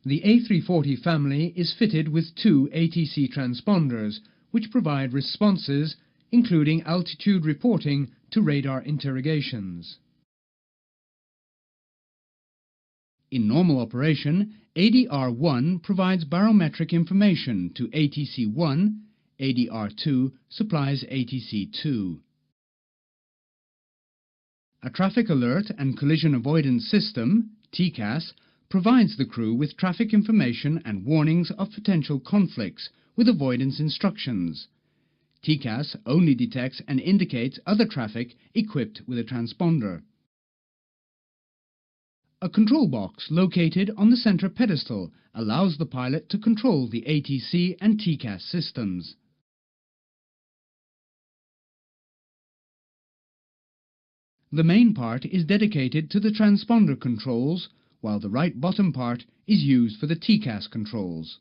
The A340 family is fitted with two ATC transponders, which provide responses including altitude reporting to radar interrogations. In normal operation, ADR1 provides barometric information to ATC1, ADR2 supplies ATC2. A traffic alert and collision avoidance system, TCAS, provides the crew with traffic information and warnings of potential conflicts with avoidance instructions. TCAS only detects and indicates other traffic equipped with a transponder. A control box located on the center pedestal allows the pilot to control the ATC and TCAS systems. The main part is dedicated to the transponder controls, while the right bottom part is used for the TCAS controls.